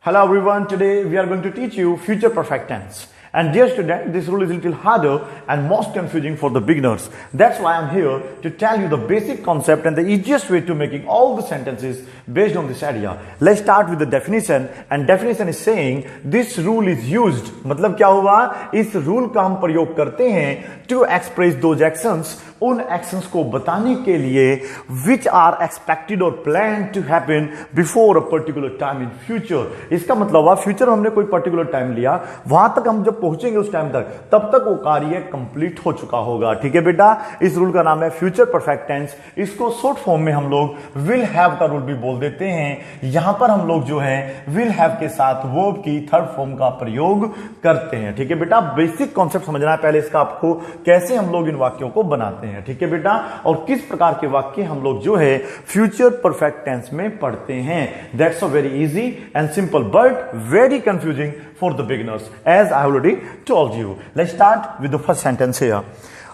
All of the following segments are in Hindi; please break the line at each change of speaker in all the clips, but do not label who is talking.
Hello everyone, today we are going to teach you future perfect tense. And dear student, this rule is a little harder and most confusing for the beginners. That's why I'm here to tell you the basic concept and the easiest way to making all the sentences based on this idea. Let's start with the definition. And definition is saying this rule is used. मतलब क्या हुआ? इस रूल का हम प्रयोग करते हैं to express those actions, उन एक्शंस को बताने के लिए which are expected or planned to happen before a particular time in future. इसका मतलब हुआ फ्यूचर में हमने कोई पर्टिकुलर टाइम लिया, वहां तक हम जब पहुंचेंगे उस टाइम तक, तब तक वो कार्य कंप्लीट हो चुका होगा. ठीक है बेटा, इस रूल का नाम है फ्यूचर परफेक्ट टेंस. इसको शॉर्ट फॉर्म में हम लोग विल हैव का रूल भी बोल देते हैं. यहां पर हम लोग जो है विल हैव के साथ वर्ब की थर्ड फॉर्म का प्रयोग करते हैं. ठीक है बेटा, बेसिक कॉन्सेप्ट समझना है पहले इसका आपको, कैसे हम लोग इन वाक्यों को बनाते हैं. ठीक है बेटा, और किस प्रकार के वाक्य हम लोग जो है फ्यूचर परफेक्ट टेंस में पढ़ते हैं. That's a very easy and simple but very confusing for the beginners, as I already told you. Let's start with the first sentence here.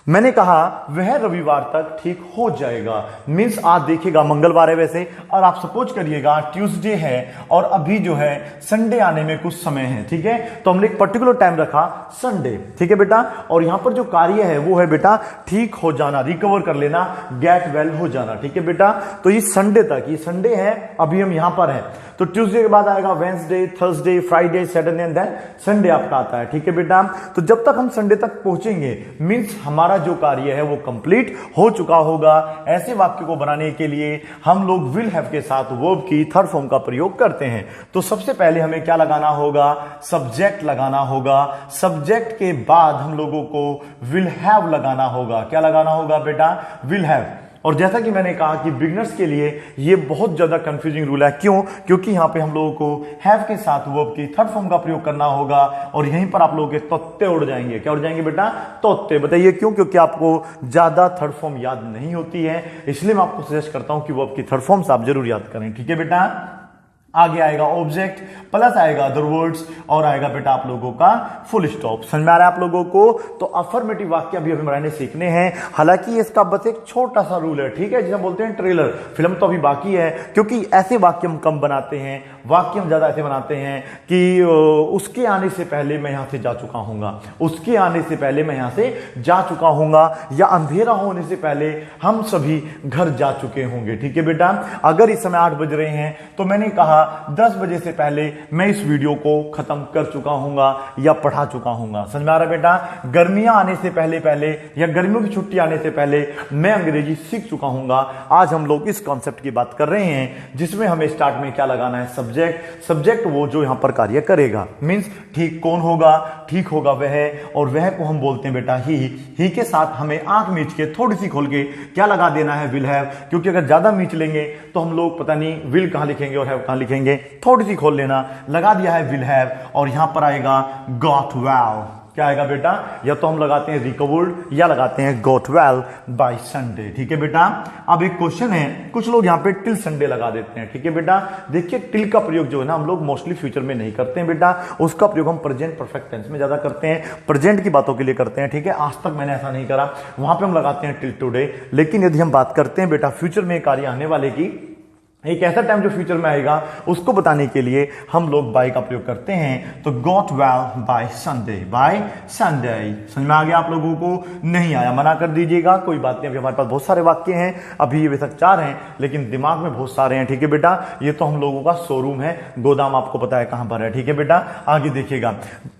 मैंने कहा वह रविवार तक ठीक हो जाएगा. मीन्स आज देखिएगा मंगलवार है वैसे, और आप सपोज करिएगा ट्यूसडे है और अभी जो है संडे आने में कुछ समय है. ठीक है, तो हमने एक पर्टिकुलर टाइम रखा संडे. ठीक है बेटा, और यहां पर जो कार्य है वो है बेटा ठीक हो जाना, रिकवर कर लेना, गेट वेल हो जाना. ठीक है बेटा, तो ये संडे तक, ये संडे है, अभी हम यहां पर है, तो ट्यूसडे के बाद आएगा Wednesday, Thursday, Friday, Saturday and then Sunday आपका आता है. ठीक है बेटा, तो जब तक हम संडे तक पहुंचेंगे मीन्स हमारा जो कार्य है वो कंप्लीट हो चुका होगा. ऐसे वाक्य को बनाने के लिए हम लोग विल हैव के साथ वर्ब की थर्ड फॉर्म का प्रयोग करते हैं. तो सबसे पहले हमें क्या लगाना होगा? सब्जेक्ट लगाना होगा. सब्जेक्ट के बाद हम लोगों को विल हैव लगाना होगा. क्या लगाना होगा बेटा? Will have. और जैसा कि मैंने कहा कि बिगिनर्स के लिए ये बहुत ज्यादा कंफ्यूजिंग रूल है. क्यों? क्योंकि यहां पे हम लोगों को हैव के साथ वर्ब की थर्ड फॉर्म का प्रयोग करना होगा और यहीं पर आप लोगों के तोते उड़ जाएंगे. क्या उड़ जाएंगे बेटा? तोते. बताइए क्यों? क्योंकि आपको ज्यादा थर्ड फॉर्म याद नहीं होती है, इसलिए मैं आपको सजेस्ट करता हूं कि वर्ब की थर्ड फॉर्म्स आप जरूर याद करें. ठीक है बेटा, आगे आएगा ऑब्जेक्ट प्लस आएगा अदर वर्ड्स और आएगा बेटा आप लोगों का फुल स्टॉप. समझ में आ रहा है आप लोगों को? तो अफर्मेटिव वाक्य अभी हमें बनाने सीखने हैं. हालांकि इसका बस एक छोटा सा रूल है. ठीक है, जिसे बोलते हैं ट्रेलर. फिल्म तो अभी बाकी है, क्योंकि ऐसे वाक्य हम कम बनाते हैं. वाक्य हम ज्यादा ऐसे बनाते हैं कि उसके आने से पहले मैं यहां से जा चुका हूंगा, उसके आने से पहले मैं यहां से जा चुका हूंगा, या अंधेरा होने से पहले हम सभी घर जा चुके होंगे. ठीक है बेटा, अगर इस समय 8 बज रहे हैं तो मैंने कहा 10 बजे से पहले मैं इस वीडियो को खत्म कर चुका हूंगा या पढ़ा चुका हूंगा. समझ में आ रहा है बेटा? गर्मियां आने से पहले पहले या गर्मियों की छुट्टी आने से पहले मैं अंग्रेजी सीख चुका हूंगा. आज हम लोग इस कॉन्सेप्ट की बात कर रहे हैं जिसमें हमें स्टार्ट में क्या लगाना है? सब्जेक्ट. सब्जेक्ट वो जो यहां पर कार्य करेगा. मींस ठीक कौन होगा? ठीक होगा वह, और वह को हम बोलते हैं बेटा ही के साथ हमें आंख मीच के थोड़ी सी खोल के क्या लगा देना है? Will have. क्योंकि अगर ज्यादा मीच लेंगे तो हम लोग पता नहीं विल कहां लिखेंगे और हैव कहां लिखेंगे. थोड़ी सी खोल लेना, लगा दिया है विल हैव, और यहां पर आएगा गॉट वेल. क्या आएगा बेटा? या तो हम लगाते हैं रिकवर्ड या लगाते हैं गॉट वेल बाय संडे. ठीक है बेटा, अब एक क्वेश्चन है, कुछ लोग यहां पे टिल संडे लगा देते हैं. ठीक है बेटा, देखिए टिल का प्रयोग जो है ना हम लोग मोस्टली फ्यूचर में नहीं करते हैं बेटा, उसका प्रयोग हम प्रेजेंट परफेक्ट टेंस में ज्यादा करते हैं, प्रेजेंट की बातों के लिए करते हैं. ठीक है, आज तक मैंने ऐसा नहीं करा, वहां पे हम लगाते हैं टिल टुडे. लेकिन यदि हम बात करते हैं बेटा फ्यूचर में कार्य आने वाले की, एक ऐसा टाइम जो फ्यूचर में आएगा उसको बताने के लिए हम लोग बाय का प्रयोग करते हैं. तो got well by Sunday, by Sunday. समझ में आ गया आप लोगों को? नहीं आया मना कर दीजिएगा, कोई बात नहीं. अभी हमारे पास बहुत सारे वाक्य हैं, अभी ये बेशक 4 हैं लेकिन दिमाग में बहुत सारे हैं. ठीक है बेटा, ये तो हम लोगों का शोरूम है, गोदाम आपको पता है कहां पर है. ठीक है बेटा, आगे देखिएगा.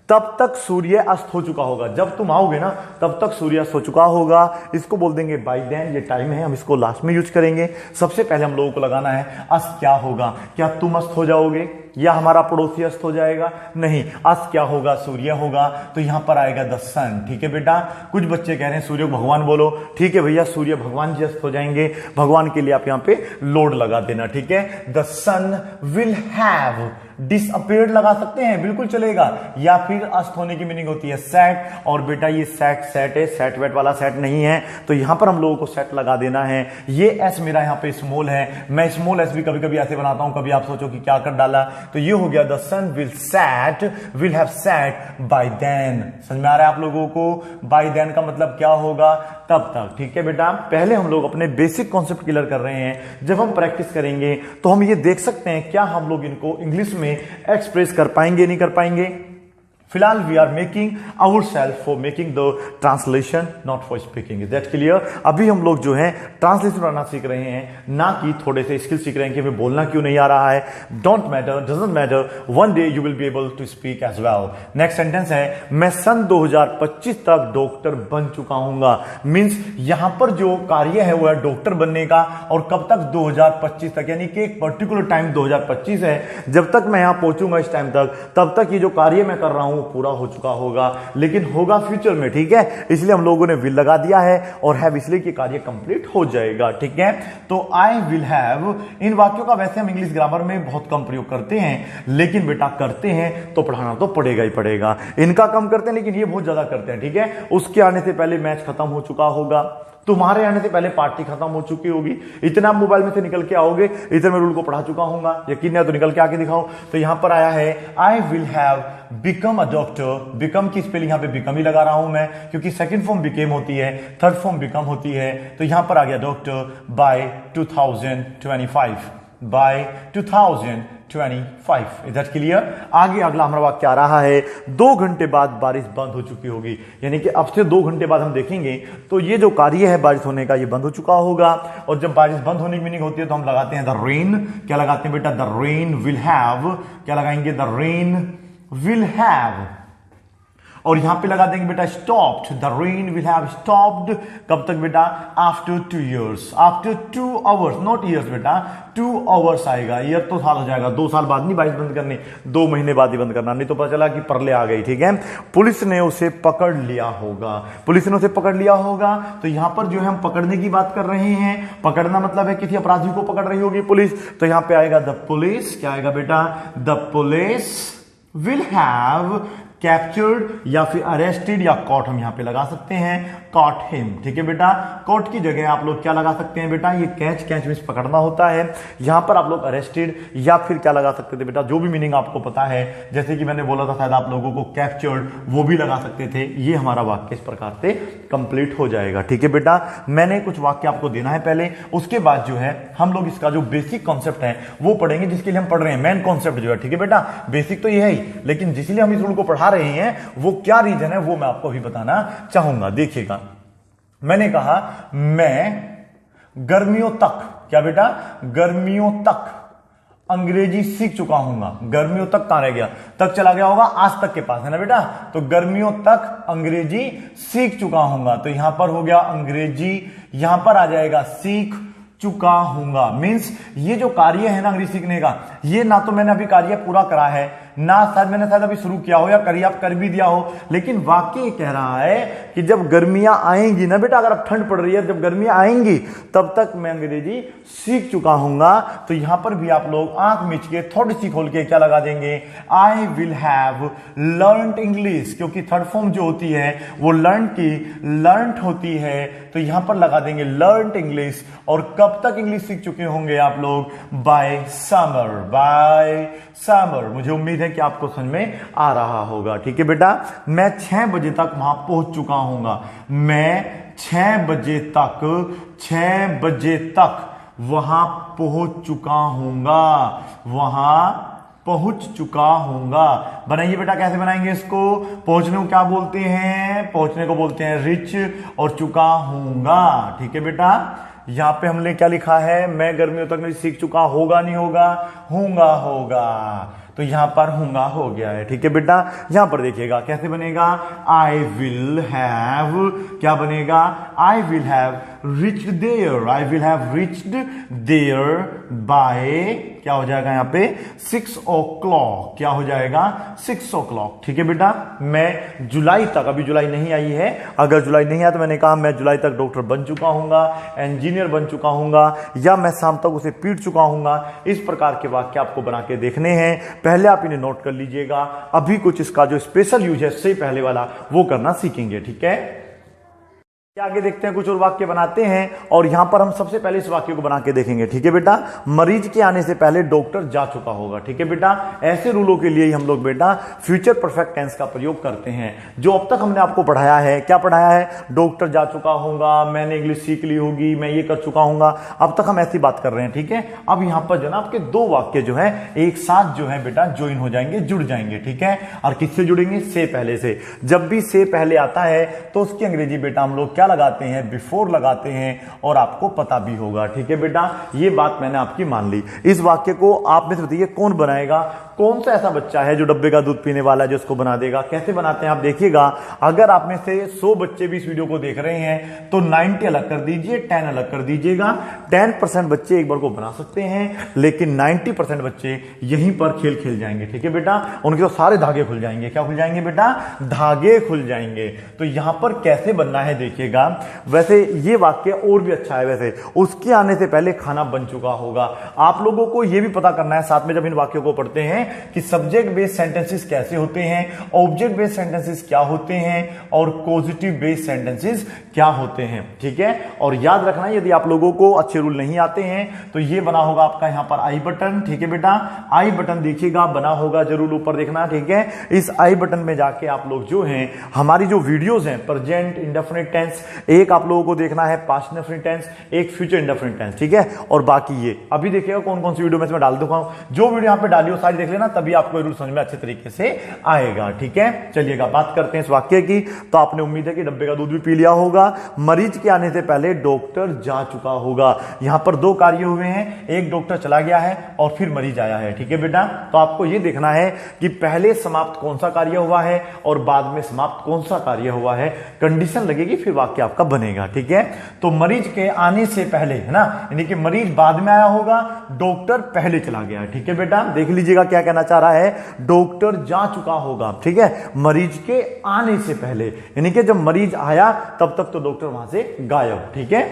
तब तक सूर्य अस्त हो चुका होगा. जब तुम आओगे ना तब तक सूर्य अस्त हो चुका होगा. इसको बोल देंगे बाय देन. ये टाइम है, हम इसको लास्ट में यूज करेंगे. सबसे पहले हम लोगों को लगाना है अस्त क्या होगा? क्या तुम अस्त हो जाओगे या हमारा पड़ोसी अस्त हो जाएगा? नहीं, अस्त क्या होगा? सूर्य होगा. तो यहां पर आएगा द सन. ठीक है बेटा, कुछ बच्चे कह रहे हैं सूर्य भगवान बोलो. ठीक है भैया, सूर्य भगवान जी अस्त हो जाएंगे. भगवान के लिए आप यहां पे लोड लगा देना. ठीक है, the sun will have disappeared लगा सकते हैं, बिल्कुल चलेगा. या फिर अस्त होने की मीनिंग होती है सेट, और बेटा ये सेट है, सेट वेट वाला सेट नहीं है, तो यहां पर हम लोगों को सेट लगा देना है. ये एस मेरा यहां पे स्मॉल है, मैं स्मॉल एस भी कभी कभी ऐसे बनाता हूं, कभी आप सोचो कि क्या कर डाला. तो ये हो गया the sun will have set by then. समझ में आ रहा है आप लोगों को? बाय देन का मतलब क्या होगा? तब तक. ठीक है बेटा, पहले हम लोग अपने बेसिक कॉन्सेप्ट क्लियर कर रहे हैं. जब हम प्रैक्टिस करेंगे तो हम ये देख सकते हैं क्या हम लोग इनको इंग्लिश में में एक्सप्रेस कर पाएंगे नहीं कर पाएंगे? फिलहाल we are making our self for making the translation, not for speaking. Is that clear? अभी हम लोग जो है ट्रांसलेशन करना सीख रहे हैं, ना कि थोड़े से स्किल सीख रहे हैं कि हमें बोलना क्यों नहीं आ रहा है। Don't matter, doesn't matter, one day you will be able to speak as well. Next sentence है, मैं सन 2025 तक डॉक्टर बन चुका हूंगा। मींस यहां पर जो कार्य है वो है डॉक्टर बनने का, और कब तक? 2025 तक, यानी कि एक पर्टिकुलर टाइम 2025 है। जब तक मैं यहां पहुंचूंगा इस टाइम तक, तब तक ये जो कार्य मैं कर रहा हूं पूरा हो चुका होगा, लेकिन होगा फ्यूचर में। ठीक है, इसलिए हम लोगों ने विल लगा दिया है, और हैव इसलिए कि कार्य कंप्लीट हो जाएगा। ठीक है, तो आई विल हैव, इन वाक्यों का वैसे हम इंग्लिश ग्रामर में बहुत कम प्रयोग करते हैं, लेकिन बेटा करते हैं तो पढ़ाना तो पड़ेगा ही पड़ेगा। इनका कम करते हैं लेकिन ये बहुत ज्यादा करते हैं। ठीक है, उसके आने से पहले मैच खत्म हो चुका होगा, तुम्हारे आने से पहले पार्टी खत्म हो चुकी होगी, इतना मोबाइल में से निकल के आओगे, इतने मैं रूल को पढ़ा चुका हूंगा। यकीन है तो निकल के आके दिखाओ। तो यहां पर आया है I will have become a doctor. Become की स्पेलिंग यहां पे बिकम ही लगा रहा हूं मैं, क्योंकि सेकंड फॉर्म बिकेम होती है, थर्ड फॉर्म बिकम होती है। तो यहां पर आ गया doctor by 2025, by 2025। Is that clear? आगे अगला हमारा वाक्य आ रहा है, 2 घंटे बाद बारिश बंद हो चुकी होगी। यानी कि अब से 2 घंटे बाद हम देखेंगे तो ये जो कार्य है बारिश होने का, ये बंद हो चुका होगा। और जब बारिश बंद होने की मीनिंग होती है तो हम लगाते हैं द रेन। क्या लगाते हैं बेटा? The rain will have. क्या लगाएंगे? The rain will have. और यहां पे लगा देंगे बेटा stopped. The rain will have stopped. कब तक बेटा? After 2 years, after 2 hours, not years बेटा, 2 hours आएगा। ईयर तो साल हो जाएगा, 2 साल बाद नहीं बारिश बंद करनी, 2 महीने बाद ही बंद करना, नहीं तो पता चला कि परले आ गई। ठीक है, पुलिस ने उसे पकड़ लिया होगा। पुलिस ने उसे पकड़ लिया होगा, तो यहां पर जो है हम पकड़ने की बात कर रहे हैं। पकड़ना मतलब है किसी अपराधी को पकड़ रही होगी पुलिस, तो यहां पे आएगा द पुलिस। क्या आएगा बेटा? The police will have captured, या फिर अरेस्टेड या कॉट हम यहां पे लगा सकते हैं, कॉट हिम। ठीक है बेटा, कॉट की जगह आप लोग क्या लगा सकते हैं बेटा? ये कैच, कैच मींस पकड़ना होता है। यहां पर आप लोग अरेस्टेड या फिर क्या लगा सकते थे बेटा? जो भी मीनिंग आपको पता है, जैसे कि मैंने बोला था शायद आप लोगों को कैप्चर्ड, वो भी लगा सकते थे। ये हमारा वाक्य इस प्रकार से कंप्लीट हो जाएगा। ठीक है बेटा, मैंने कुछ वाक्य आपको देना है पहले, उसके बाद जो है हम लोग इसका जो बेसिक कॉन्सेप्ट है वो पढ़ेंगे, जिसके लिए हम पढ़ रहे हैं मेन कॉन्सेप्ट जो है। ठीक है बेटा, बेसिक तो ये है ही, लेकिन जिसलिए हम इस रूल को पढ़ा रहे हैं वो क्या रीजन है वो मैं आपको भी बताना चाहूंगा। देखिएगा, मैंने कहा मैं गर्मियों तक, क्या बेटा? गर्मियों तक अंग्रेजी सीख चुका हूंगा। गर्मियों तक कहां रह गया? तक चला गया होगा, आज तक के पास है ना बेटा। तो गर्मियों तक अंग्रेजी सीख चुका हूंगा, तो यहां पर हो गया अंग्रेजी, यहां पर आ जाएगा सीख चुका हूंगा। मींस ये जो कार्य है ना अंग्रेजी सीखने का, ये ना तो मैंने अभी कार्य पूरा करा है, ना मैंने शायद अभी शुरू किया हो, या करिए आप कर भी दिया हो, लेकिन वाक्य कह रहा है कि जब गर्मियां आएंगी ना बेटा, अगर अब ठंड पड़ रही है, जब गर्मियां आएंगी तब तक मैं अंग्रेजी सीख चुका हूंगा। तो यहां पर भी आप लोग आंख मिच के थोड़ी सी खोल के क्या लगा देंगे? आई विल हैव लर्नड इंग्लिश, क्योंकि थर्ड फॉर्म जो होती है वो लर्न की लर्नड होती है, तो यहां पर लगा देंगे लर्नड इंग्लिश। और कब तक इंग्लिश सीख चुके होंगे आप लोग? By summer, by summer. मुझे उम्मीद है कि आपको समझ में आ रहा होगा। ठीक है बेटा, मैं 6 बजे तक वहां पहुंच चुका हूंगा। मैं 6 बजे तक, 6 बजे तक वहां पहुंच चुका हूंगा, वहां पहुंच चुका हूंगा। बनाइए बेटा, कैसे बनाएंगे इसको? पहुंचने को क्या बोलते हैं? पहुंचने को बोलते हैं रिच, और चुका हूंगा। ठीक है बेटा, यहां पे हमने क्या लिखा है? मैं गर्मियों तक नहीं सीख चुका, होगा नहीं होगा? होगा होगा, तो यहां पर होगा हो गया है। ठीक है बेटा, यहां पर देखिएगा कैसे बनेगा? आई विल हैव, क्या बनेगा? I will have reached there, I will have reached there by, क्या हो जाएगा यहां पे? 6 o'clock। क्या हो जाएगा? 6 o'clock। ठीक है बेटा, मैं जुलाई तक, अभी जुलाई नहीं आई है, अगर जुलाई नहीं आया तो मैंने कहा मैं जुलाई तक डॉक्टर बन चुका हूंगा, इंजीनियर बन चुका हूंगा, या मैं शाम तक उसे पीट चुका हूंगा। इस प्रकार के वाक्य आपको बना के देखने हैं, पहले आप इन्हें नोट कर लीजिएगा। अभी कुछ इसका जो स्पेशल यूज है, इससे पहले वाला वो करना सीखेंगे। ठीक है। आगे देखते हैं, कुछ और वाक्य बनाते हैं और यहां पर हम सबसे पहले इस वाक्य को बना के देखेंगे। ठीक है बेटा, मरीज के आने से पहले डॉक्टर जा चुका होगा। ठीक है बेटा, ऐसे रूलों के लिए ही हम लोग बेटा फ्यूचर परफेक्ट टेंस का प्रयोग करते हैं। जो अब तक हमने आपको पढ़ाया है, क्या पढ़ाया है? डॉक्टर जा चुका होगा, मैंने इंग्लिश सीख ली होगी, मैं ये कर चुका हूंगा। अब तक हम ऐसी बात कर रहे हैं। ठीक है, अब यहां पर जो ना आपके दो वाक्य जो है एक साथ जो है बेटा ज्वाइन हो जाएंगे, जुड़ जाएंगे। ठीक है, और किससे जुड़ेंगे? से पहले से। जब भी से पहले आता है तो उसकी अंग्रेजी बेटा हम लोग क्या लगाते हैं? बिफोर लगाते हैं, और आपको पता भी होगा। ठीक है बेटा, ये बात मैंने आपकी मान ली। इस वाक्य को आप में से बताइए कौन बनाएगा? कौन सा ऐसा बच्चा है जो डब्बे का दूध पीने वाला है जो इसको बना देगा? कैसे बनाते हैं आप देखिएगा। अगर आप में से 100 बच्चे भी इस वीडियो को देख रहे हैं तो 90 अलग कर दीजिए, 10 अलग कर दीजिएगा। 10% बच्चे एक बार को बना सकते हैं, लेकिन 90% बच्चे यहीं पर खेल खेल जाएंगे। ठीक है बेटा, उनके तो सारे धागे खुल जाएंगे। क्या खुल जाएंगे बेटा? धागे खुल जाएंगे। तो यहां पर कैसे बनना है देखिएगा। वैसे ये वाक्य और भी अच्छा है। वैसे उसके आने से पहले खाना बन चुका होगा। आप लोगों को यह भी पता करना है साथ में जब इन वाक्यों को पढ़ते हैं कि सब्जेक्ट बेस्ड सेंटेंसेस कैसे होते हैं, ऑब्जेक्ट बेस्ड सेंटेंसेस क्या होते हैं, और पॉजिटिव बेस्ड सेंटेंसेस क्या होते हैं। ठीक है, और याद रखना यदि आप लोगों को अच्छे रूल नहीं आते हैं तो ये बना होगा आपका यहां पर आई बटन। ठीक है बेटा, आई बटन देखिएगा, बना होगा, जरूर ऊपर देखना। ठीक है, इस आई बटन में जाके आप लोग जो हैं हमारी जो वीडियोस हैं प्रेजेंट इंडेफिनिट टेंस, एक आप लोगों को देखना है पास्ट इंडेफिनिट टेंस, एक फ्यूचर इंडेफिनिट टेंस। ठीक है, और बाकी ये अभी देखिएगा कौन कौन सी वीडियो में डाल दूंगा। जो वीडियो यहां पे डाली हो सारी देख लेना, तभी आपको रूल समझ में अच्छे तरीके से आएगा। ठीक है, चलिएगा बात करते हैं इस वाक्य की। तो आपने उम्मीद है कि डब्बे का दूध भी पी लिया होगा। मरीज के आने से पहले डॉक्टर जा चुका होगा। यहां पर दो कार्य हुए हैं, एक डॉक्टर चला गया है और फिर मरीज आया है। ठीक है बेटा, तो आपको यह देखना है कि पहले समाप्त कौन सा कार्य हुआ है और बाद में समाप्त कौन सा कार्य हुआ है। कंडीशन लगेगी फिर वाक्य आपका बनेगा। ठीक है, तो मरीज के आने से पहले है ना, यानी कि मरीज बाद में आया होगा, डॉक्टर पहले चला गया। ठीक है बेटा, देख लीजिएगा क्या कहना चाह रहा है। डॉक्टर जा चुका होगा। ठीक है, मरीज के आने से पहले, यानी कि जब मरीज आया तब तक तो डॉक्टर वहां से गायब। ठीक है,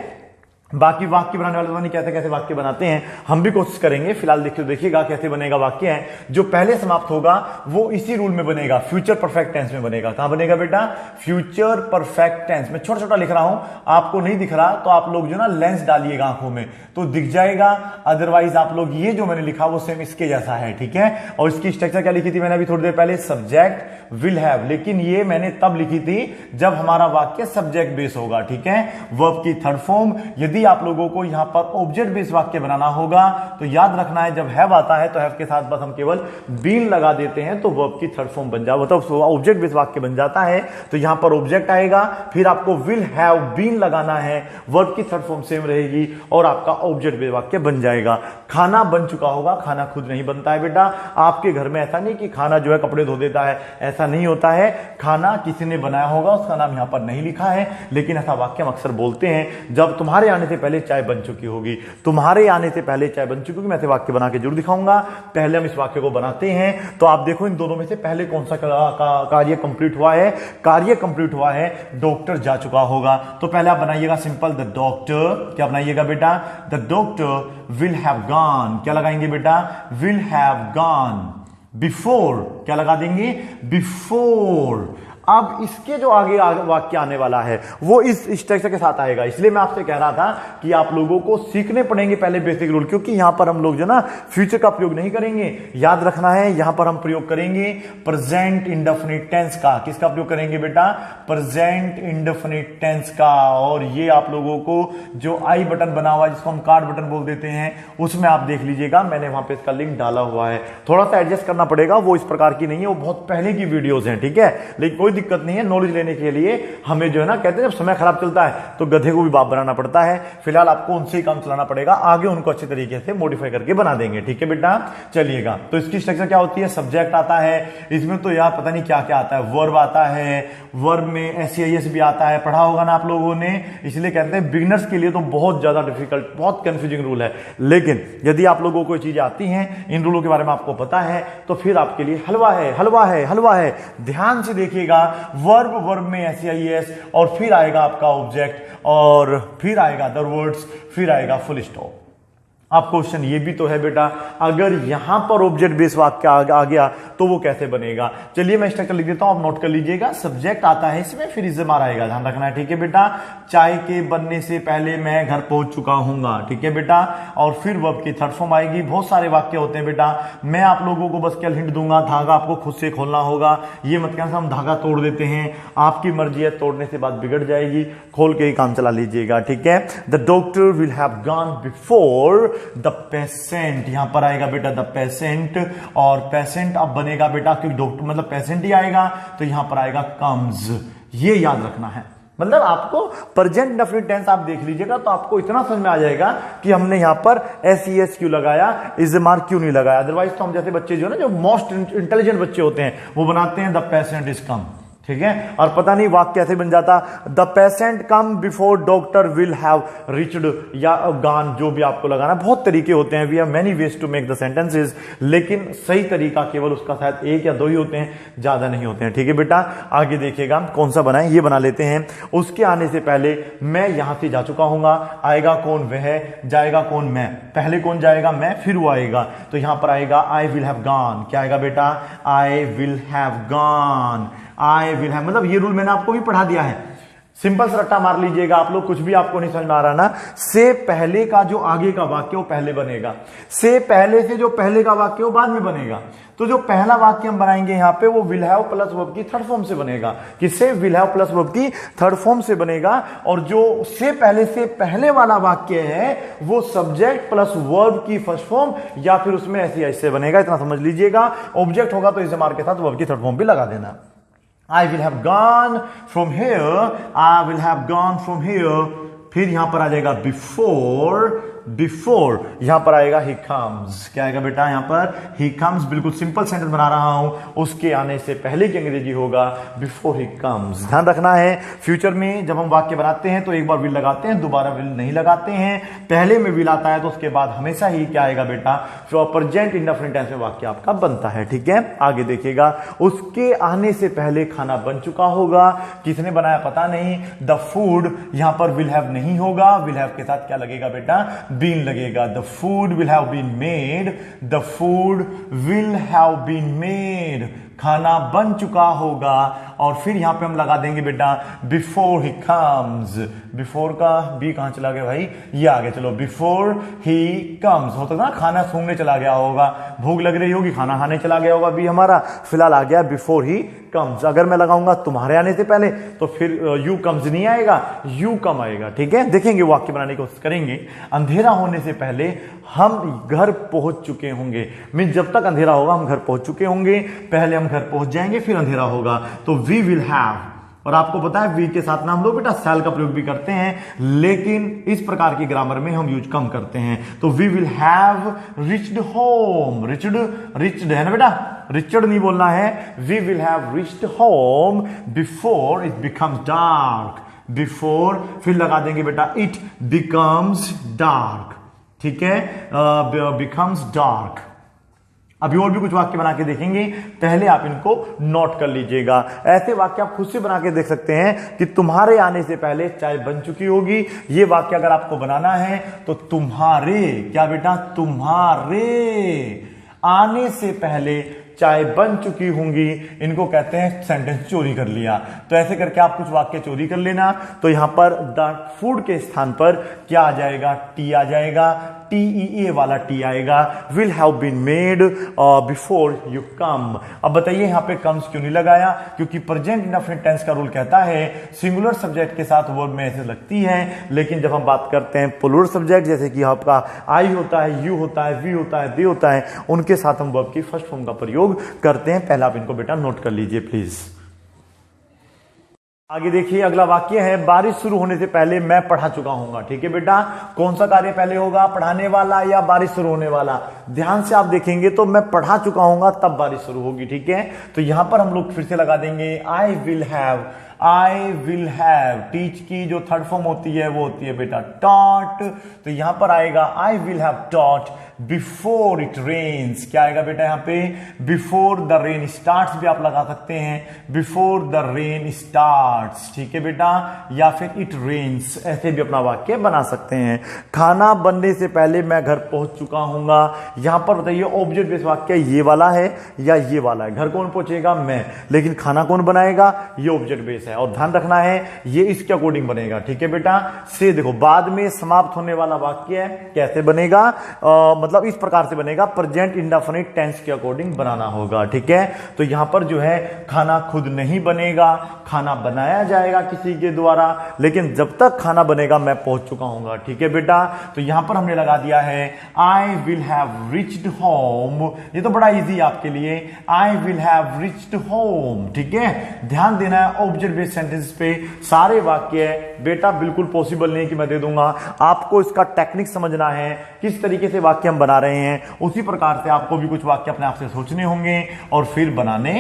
बाकी वाक्य बनाने वाले नहीं कहते कैसे वाक्य बनाते हैं, हम भी कोशिश करेंगे। फिलहाल देखिएगा कैसे बनेगा वाक्य है। जो पहले समाप्त होगा वो इसी रूल में बनेगा, फ्यूचर परफेक्ट टेंस में बनेगा। कहां बनेगा बेटा? फ्यूचर परफेक्ट टेंस में। छोटा छोटा लिख रहा हूं, आपको नहीं दिख रहा तो आप लोग जो ना लेंस डालिएगा आंखों में तो दिख जाएगा। अदरवाइज आप लोग ये जो मैंने लिखा वो सेम इसके जैसा है। ठीक है, और इसकी स्ट्रक्चर क्या लिखी थी मैंने अभी थोड़ी देर पहले? सब्जेक्ट विल हैव, लेकिन ये मैंने तब लिखी थी जब हमारा वाक्य सब्जेक्ट बेस होगा। ठीक है, वर्ब की थर्ड फॉर्म। यदि आप लोगों को यहां पर ऑब्जेक्ट बेस्ड वाक्य बनाना होगा तो याद रखना है जब हैव आता है तो हैव के साथ बस हम केवल बीन लगा देते हैं तो वर्ब की थर्ड फॉर्म बन जाए, मतलब ऑब्जेक्ट बेस्ड वाक्य बन जाता है। तो यहां पर ऑब्जेक्ट आएगा, फिर आपको विल हैव बीन लगाना है, वर्ब की थर्ड फॉर्म सेम रहेगी और आपका ऑब्जेक्ट बेस्ड वाक्य बन जाएगा। खाना बन चुका होगा, खाना खुद नहीं बनता है बेटा। आपके घर में ऐसा नहीं कि खाना जो है कपड़े धो देता है, ऐसा नहीं होता है। खाना किसी ने बनाया होगा, उसका नाम यहां पर नहीं लिखा है, लेकिन ऐसा वाक्य हम अक्सर बोलते हैं जब तुम्हारे आने से पहले चाय बन चुकी होगी। तुम्हारे आने से पहले चाय बन चुकी होगी, मैं ऐसे वाक्य बना के जरूर दिखाऊंगा। पहले हम इस वाक्य को बनाते हैं। तो आप देखो इन दोनों में से पहले कौन सा कार्य कंप्लीट हुआ है? कार्य कंप्लीट हुआ है डॉक्टर जा चुका होगा। तो पहले आप बनाइएगा सिंपल, द डॉक्टर। क्या बनाइएगा बेटा? The doctor will have gone. क्या लगाएंगे बेटा? Will have gone before. क्या लगा देंगे? बिफोर। अब इसके जो आगे वाक्य आने वाला है वो इस स्ट्रक्चर के साथ आएगा। इसलिए मैं आपसे कह रहा था कि आप लोगों को सीखने पड़ेंगे पहले बेसिक रूल, क्योंकि यहां पर हम लोग जो ना फ्यूचर का प्रयोग नहीं करेंगे। याद रखना है यहां पर हम प्रयोग करेंगे प्रेजेंट इंडेफिनिट टेंस का। किसका प्रयोग करेंगे बेटा? प्रेजेंट इंडेफिनिट टेंस का। और ये आप लोगों को जो आई बटन बना हुआ है जिसको हम कार्ड बटन बोल देते हैं, उसमें आप देख लीजिएगा मैंने वहां पे इसका लिंक डाला हुआ है। थोड़ा सा एडजस्ट करना पड़ेगा, वो इस प्रकार की नहीं है, वो बहुत पहले की वीडियोज हैं। ठीक है, लेकिन कोई दिक्कत नहीं है। नॉलेज लेने के लिए हमें जो है ना, कहते हैं जब समय खराब चलता है तो गधे को भी बाप बनाना पड़ता है। फिलहाल आपको उनसे ही काम चलाना पड़ेगा, आगे उनको अच्छे तरीके से मॉडिफाई करके बना देंगे। ठीक है बेटा, चलिएगा। तो इसकी स्ट्रक्चर क्या होती है? सब्जेक्ट आता है, इसमें तो यार पता नहीं क्या क्या आता है, वर्ब आता है, वर्ब में एसईएस भी आता है, पढ़ा होगा ना आप लोगों ने। इसलिए कहते हैं बिगिनर्स के लिए तो बहुत ज्यादा डिफिकल्ट, बहुत कंफ्यूजिंग रूल है। लेकिन यदि आप लोगों को चीजें आती हैं, इन रूलों के बारे में आपको पता है, तो फिर आपके लिए हलवा है, हलवा है, हलवा है। ध्यान से देखिएगा, वर्ब, वर्ब में एसईएस और फिर आएगा आपका ऑब्जेक्ट और फिर आएगा अदर वर्ड्स, फिर आएगा फुल स्टॉप। अब क्वेश्चन ये भी तो है बेटा, अगर यहां पर ऑब्जेक्ट बेस वाक्य आ गया तो वो कैसे बनेगा। चलिए मैं स्ट्रक्चर लिख देता हूं, आप नोट कर लीजिएगा। सब्जेक्ट आता है इसमें, फिर इज़्मार आएगा, ध्यान रखना है, ठीक है बेटा। चाय के बनने से पहले मैं घर पहुंच चुका हूंगा, ठीक है बेटा। और फिर वर्ब की थर्ड फॉर्म आएगी। बहुत सारे वाक्य होते हैं बेटा, मैं आप लोगों को बस क्या हिंट दूंगा, धागा आपको खुद से खोलना होगा। ये मत कहना हम धागा तोड़ देते हैं, आपकी मर्जी है, तोड़ने से बात बिगड़ जाएगी, खोल के ही काम चला लीजिएगा, ठीक है। The doctor will have gone before the patient, यहां पर आएगा बेटा द पेशेंट, और पेशेंट अब बनेगा बेटा, क्योंकि डॉक्टर मतलब पेशेंट ही आएगा, तो यहां पर आएगा कम्स। ये याद रखना है, मतलब आपको प्रेजेंट इंडेफिनिट टेंस आप देख लीजिएगा तो आपको इतना समझ में आ जाएगा कि हमने यहां पर एस क्यों लगाया, इज़मार क्यों नहीं लगाया। अदरवाइज तो हम जैसे बच्चे जो ना, जो मोस्ट इंटेलिजेंट बच्चे होते हैं, वो बनाते हैं द पेशेंट इज कम, ठीक है, और पता नहीं वाक्य कैसे बन जाता, the patient come before doctor will have reached या गॉन, जो भी आपको लगाना। बहुत तरीके होते हैं, we have many ways to make the sentences, लेकिन सही तरीका केवल उसका शायद एक या दो ही होते हैं, ज्यादा नहीं होते हैं, ठीक है बेटा। आगे देखिएगा कौन सा बनाए, ये बना लेते हैं। उसके आने से पहले मैं यहां से जा चुका हूंगा, आएगा कौन, वह, जाएगा कौन, मैं। पहले कौन जाएगा, मैं, फिर वो आएगा, तो यहां पर आएगा आई विल हैव गॉन। क्या आएगा बेटा, आई will have gone, I will have, मतलब ये रूल मैंने आपको भी पढ़ा दिया है। सिंपल सा रट्टा मार लीजिएगा आप लोग, कुछ भी आपको नहीं समझ में आ रहा ना, से पहले का जो आगे का वाक्य वो पहले बनेगा, से पहले से जो पहले का वाक्य वो बाद में बनेगा। तो जो पहला वाक्य हम बनाएंगे यहां पे वो विल हैव प्लस वर्ब की थर्ड फॉर्म से बनेगा, किससे, विल हैव प्लस वर्ब की थर्ड फॉर्म से बनेगा। और जो से पहले वाला वाक्य है वो सब्जेक्ट प्लस वर्ब की फर्स्ट फॉर्म या फिर उसमें ऐसे बनेगा, इतना समझ लीजिएगा। ऑब्जेक्ट होगा तो इज़मार के साथ वर्ब की थर्ड फॉर्म भी लगा देना। I will have gone from here, I will have gone from here, फिर यहां पर आ जाएगा बिफोर यहां पर आएगा ही कम्स। क्या आएगा बेटा, यहां पर ही कम्स, बिल्कुल सिंपल सेंटेंस बना रहा हूं, उसके आने से पहले की अंग्रेजी होगा बिफोर ही कम्स। ध्यान रखना है, फ्यूचर में जब हम वाक्य बनाते हैं तो एक बार विल लगाते हैं, दोबारा विल नहीं लगाते हैं। पहले में विल आता है तो उसके बाद हमेशा ही क्या आएगा बेटा, प्रेजेंट इंडेफिनिट टेंस में वाक्य आपका बनता है, ठीक है। आगे देखिएगा, उसके आने से पहले खाना बन चुका होगा, किसने बनाया पता नहीं। द फूड, यहां पर विल हैव नहीं होगा, विल हैव के साथ क्या लगेगा बेटा, बीन लगेगा। The food will have been made, the food will have been made, खाना बन चुका होगा। और फिर यहां पे हम लगा देंगे बेटा बिफोर ही कम्स। बिफोर का बी कहां चला गया भाई, ये आ गया, चलो बिफोर ही कम्स। होता ना खाना सूंघने चला गया होगा, भूख लग रही होगी, खाना खाने चला गया होगा, बी हमारा फिलहाल आ गया बिफोर ही कम्स। अगर मैं लगाऊंगा तुम्हारे आने से पहले तो फिर यू कम्स नहीं आएगा, यू कम आएगा, ठीक है। देखेंगे वाक्य बनाने की कोशिश करेंगे। अंधेरा होने से पहले हम घर पहुंच चुके होंगे, मीन जब तक अंधेरा होगा हम घर पहुंच चुके होंगे, पहले हम घर पहुंच जाएंगे फिर अंधेरा होगा, तो वी विल हैव। और आपको पता है वी के साथ ना हम लोग बेटा शैल का प्रयोग भी करते हैं, लेकिन इस प्रकार की ग्रामर में हम यूज कम करते हैं। तो we will have reached home, reached है ना बेटा, रिचर्ड नहीं बोलना है, we will have reached home before it becomes dark. Before फिर लगा देंगे बेटा इट बिकम्स डार्क, ठीक है, बिकम्स डार्क। अभी और भी कुछ वाक्य बना के देखेंगे, पहले आप इनको नोट कर लीजिएगा। ऐसे वाक्य आप खुद से बना के देख सकते हैं कि तुम्हारे आने से पहले चाय बन चुकी होगी। ये वाक्य अगर आपको बनाना है तो तुम्हारे, क्या बेटा, तुम्हारे आने से पहले चाय बन चुकी होंगी, इनको कहते हैं सेंटेंस चोरी कर लिया। तो ऐसे करके आप कुछ वाक्य चोरी कर लेना। तो यहां पर द फूड के स्थान पर क्या आ जाएगा, टी आ जाएगा, TEA वाला टी आएगा। Will have been made before you come. अब बताइए यहां पे कम्स क्यों नहीं लगाया, क्योंकि प्रेजेंट इंडेफिनिट टेंस का रूल कहता है सिंगुलर सब्जेक्ट के साथ वर्ब में ऐसे लगती है, लेकिन जब हम बात करते हैं प्लूरल सब्जेक्ट, जैसे कि आपका आई होता है, यू होता है, वी होता है, दे होता है, उनके साथ हम वर्ब की फर्स्ट फॉर्म का प्रयोग करते हैं। पहला आप इनको बेटा नोट कर लीजिए प्लीज। आगे देखिए, अगला वाक्य है बारिश शुरू होने से पहले मैं पढ़ा चुका हूंगा। ठीक है बेटा, कौन सा कार्य पहले होगा, पढ़ाने वाला या बारिश शुरू होने वाला? ध्यान से आप देखेंगे तो मैं पढ़ा चुका हूंगा तब बारिश शुरू होगी। ठीक है, तो यहां पर हम लोग फिर से लगा देंगे आई will have. I will have, teach की जो थर्ड फॉर्म होती है वो होती है बेटा टॉट, तो यहां पर आएगा I will have taught before it rains. क्या आएगा बेटा यहां पे, बिफोर द रेन स्टार्ट्स भी आप लगा सकते हैं, बिफोर द रेन स्टार्ट्स, ठीक है बेटा, या फिर इट रेन्स, ऐसे भी अपना वाक्य बना सकते हैं। खाना बनने से पहले मैं घर पहुंच चुका हूंगा, यहां पर बताइए ऑब्जेक्ट बेस्ड वाक्य ये वाला है या ये वाला है, घर कौन पहुंचेगा, मैं, लेकिन खाना कौन बनाएगा, ये ऑब्जेक्ट बेस है, और ध्यान रखना है ये इसके अकॉर्डिंग बनेगा, ठीक है बेटा। से देखो बाद में समाप्त होने वाला वाक्य है, कैसे बनेगा, मतलब इस प्रकार से बनेगा, प्रेजेंट इंडेफिनिट टेंस के अकॉर्डिंग बनाना होगा, ठीक है। तो यहां पर जो है खाना खुद नहीं बनेगा, खाना बनाया जाएगा किसी के द्वारा, लेकिन जब तक खाना बनेगा मैं पहुंच चुका हूंगा, ठीक है बेटा। तो यहां पर हमने लगा दिया है I will have reached home, ये तो बड़ा इजी आपके लिए, I will have reached home, ठीक है। ध्यान देना है ऑब्जेक्ट बेस्ड सेंटेंस पे, सारे वाक्य बेटा बिल्कुल पॉसिबल नहीं कि मैं दे दूंगा, आपको इसका टेक्निक समझना है, किस तरीके से वाक्य हम बना रहे हैं, उसी प्रकार से आपको भी कुछ वाक्य अपने आप से सोचने होंगे और फिर बनाने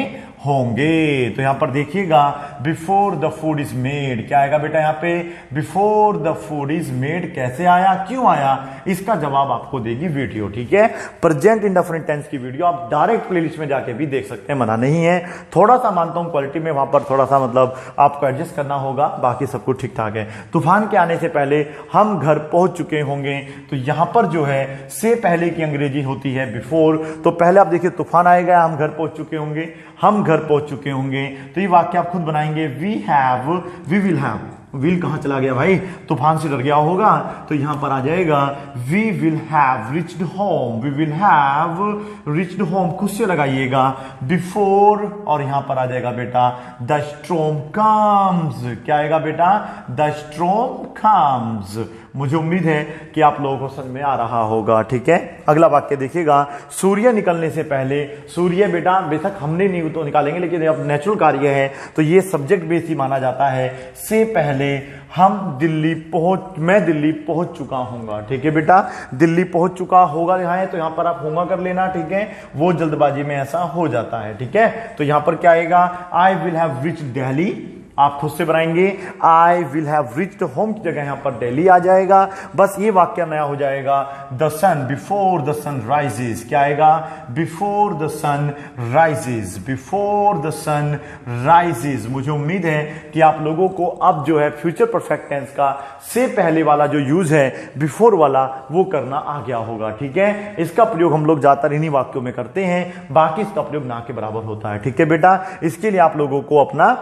होंगे। तो यहां पर देखिएगा before the food is made, क्या आएगा बेटा यहां पे, before the food is made, कैसे आया, क्यों आया, इसका जवाब आपको देगी वीडियो, ठीक है। प्रेजेंट इंडेफिनिट टेंस की वीडियो आप डायरेक्ट प्लेलिस्ट में जाके भी देख सकते हैं, मना नहीं है। थोड़ा सा मानता हूं क्वालिटी में वहां पर थोड़ा सा मतलब आपको एडजस्ट करना होगा, बाकी सब कुछ ठीक ठाक है। तूफान के आने से पहले हम घर पहुंच चुके होंगे, तो यहां पर जो है से पहले की अंग्रेजी होती है बिफोर, तो पहले आप देखिए तूफान आएगा, हम घर पहुंच चुके होंगे, हम घर पहुंच चुके होंगे, तो ये वाक्य आप खुद बनाएंगे, we have, we will have, will कहां चला गया भाई, तूफान से डर गया होगा, तो यहां पर आ जाएगा we will have reached home, we will have reached home, खुद से लगाइएगा बिफोर, और यहां पर आ जाएगा बेटा द स्ट्रॉम कम्स, क्या आएगा बेटा, द स्ट्रॉम कम्स। मुझे उम्मीद है कि आप लोगों को समझ में आ रहा होगा, ठीक है। अगला वाक्य देखिएगा, सूर्य निकलने से पहले, सूर्य बेटा बेशक हमने नहीं तो निकालेंगे, लेकिन अब नेचुरल कार्य है तो ये सब्जेक्ट बेस ही माना जाता है, से पहले मैं दिल्ली पहुंच चुका हूंगा, ठीक है बेटा, दिल्ली पहुंच चुका होगा यहां है, तो यहां पर आप होगा कर लेना, ठीक है, वो जल्दबाजी में ऐसा हो जाता है, ठीक है। तो यहां पर क्या आएगा, I will have reached Delhi, आप खुद से बनाएंगे, I will have reached home की जगह यहां पर दिल्ली आ जाएगा, बस ये वाक्य नया हो जाएगा, the sun, before the sun rises, क्या आएगा, before the sun rises, before the sun rises. मुझे उम्मीद है कि आप लोगों को अब जो है फ्यूचर परफेक्ट टेंस का से पहले वाला जो यूज है बिफोर वाला वो करना आ गया होगा, ठीक है। इसका प्रयोग हम लोग ज्यादातर इन्हीं वाक्यों में करते हैं, बाकी इसका प्रयोग ना के बराबर होता है, ठीक है बेटा। इसके लिए आप लोगों को अपना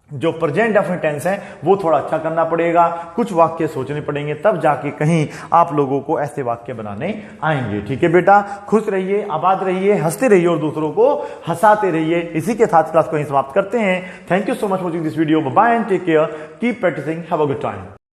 जो प्रेजेंट डेफिनिट टेंस है वो थोड़ा अच्छा करना पड़ेगा, कुछ वाक्य सोचने पड़ेंगे, तब जाके कहीं आप लोगों को ऐसे वाक्य बनाने आएंगे, ठीक है बेटा। खुश रहिए, आबाद रहिए, हंसते रहिए और दूसरों को हंसाते रहिए। इसी के साथ क्लास को यहीं समाप्त करते हैं। Thank you so much for watching this video, bye and take care, keep practising, have a good time.